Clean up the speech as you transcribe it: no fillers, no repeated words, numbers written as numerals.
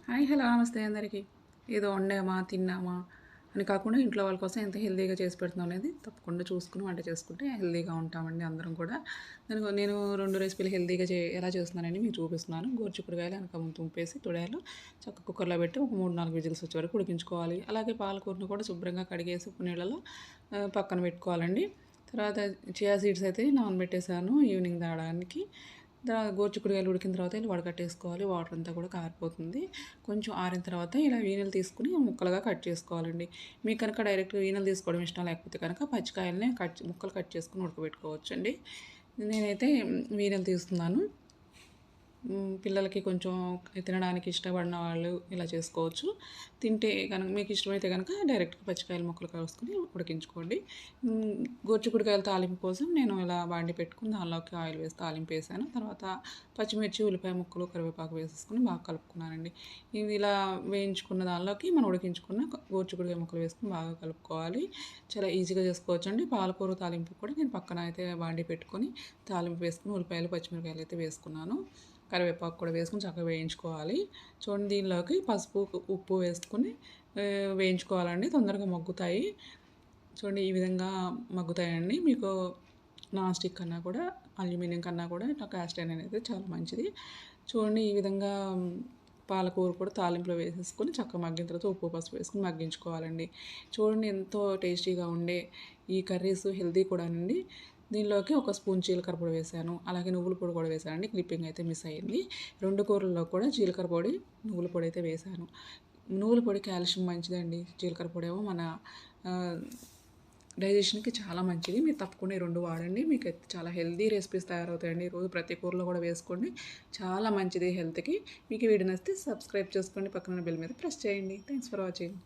Hi hello నమస్తే అందరికీ. ఏదో వండామా తిన్నామా అని కాకుండా ఇంట్లో వాళ్ళ కోసం ఎంత హెల్తీగా చేసి పెడుతున్నాం అనేది తప్పకుండా చూసుకుని వంట చేసుకుంటే హెల్తీగా ఉంటామండి అందరం కూడా. నేను 2 రెసిపీలు హెల్తీగా ఎలా చేస్తున్నానని మీకు చూపిస్తున్నాను. గోరుచిక్కుడుకాయలు వెనక ముందు తుంపేసి తొడయాలు చక్కగా కుక్కర్లో పెట్టి ఒక 3, 4 విజిల్స్ వచ్చే వరకు ఉడికించుకోవాలి. అలాగే పాలకూరను కూడా శుభ్రంగా కడిగేసి ఉప్పు నీళ్ళలో పక్కన పెట్టుకోవాలండి. తర్వాత చియా సీడ్స్ అయితే నానబెట్టేసాను ఈవినింగ్ తాగడానికి. గోరుచిక్కుడుకాయలు ఉడికిన తర్వాత ఇలా వడకట్టేసుకోవాలి. వాటర్ అంతా కూడా కారిపోతుంది. కొంచెం ఆరిన తర్వాత ఇలా వీనెలు తీసుకుని ముక్కలుగా కట్ చేసుకోవాలండి. మీకు కనుక డైరెక్ట్‌గా వీనెలు తీసుకోవడం ఇష్టం లేకపోతే కనుక పచ్చికాయలనే ముక్కలు కట్ చేసుకొని ఉడకబెట్టుకోవచ్చండి. నేనైతే వీనెలు తీస్తున్నాను. పిల్లలకి కొంచెం తినడానికి ఇష్టపడిన వాళ్ళు ఇలా చేసుకోవచ్చు. తింటే కనుక మీకు ఇష్టమైతే కనుక డైరెక్ట్‌గా పచ్చికాయలు ముక్కలు కోసుకొని ఉడికించుకోండి. గోరుచిక్కుడుకాయల తాలింపు కోసం నేను ఇలా బాండీ పెట్టుకొని దానిలోకి ఆయిల్ వేసి తాలింపు వేసాను. తర్వాత పచ్చిమిర్చి, ఉల్లిపాయ ముక్కలు, కరివేపాకు వేసేసుకొని బాగా కలుపుకున్నానండి. ఇది ఇలా వేయించుకున్న దానిలోకి మనం ఉడికించుకున్న గోరుచిక్కుడుకాయ ముక్కలు వేసుకొని బాగా కలుపుకోవాలి. చాలా ఈజీగా చేసుకోవచ్చండి. పాలకూర తాలింపు కూడా నేను పక్కన అయితే బాండీ పెట్టుకొని తాలింపు వేసుకొని ఉల్లిపాయలు, పచ్చిమిరపకాయలు అయితే వేసుకున్నాను. కరివేపాకు కూడా వేసుకొని చక్కగా వేయించుకోవాలి. చూడండి దీనిలోకి పసుపు, ఉప్పు వేసుకొని వేయించుకోవాలండి. తొందరగా మగ్గుతాయి. చూడండి ఈ విధంగా మగ్గుతాయండి. మీకు నాన్ స్టిక్ కన్నా కూడా అల్యూమినియం కన్నా కూడా ఇట్లా కాస్ట్ ఐరన్ అయితే చాలా మంచిది. చూడండి ఈ విధంగా పాలకూర కూడా తాలింపులో వేసేసుకొని చక్కగా మగ్గిన తర్వాత ఉప్పు, పసుపు వేసుకొని మగ్గించుకోవాలండి. చూడండి ఎంతో టేస్టీగా ఉండే ఈ కర్రీస్ హెల్తీ కూడానండి. దీనిలోకి ఒక స్పూన్ జీలకర్ర పొడి వేశాను. అలాగే నువ్వుల పొడి కూడా వేశానండి. క్లిప్పింగ్ అయితే మిస్ అయ్యింది. 2 కూరల్లో కూడా జీలకర్ర పొడి, నువ్వుల పొడి అయితే వేశాను. నువ్వుల పొడి కాల్షియం మంచిదండి. జీలకర్ర పొడి ఏమో మన డైజెషన్‌కి చాలా మంచిది. మీరు తప్పకుండా ఈ 2 వాడండి. మీకైతే చాలా హెల్తీ రెసిపీస్ తయారవుతాయండి. రోజు ప్రతి కూరలో కూడా వేసుకోండి. చాలా మంచిది హెల్త్‌కి. మీకు ఈ వీడియో నచ్చితే సబ్స్క్రైబ్ చేసుకోండి. పక్కన ఉన్న బెల్ మీద ప్రెస్ చేయండి. Thanks for watching.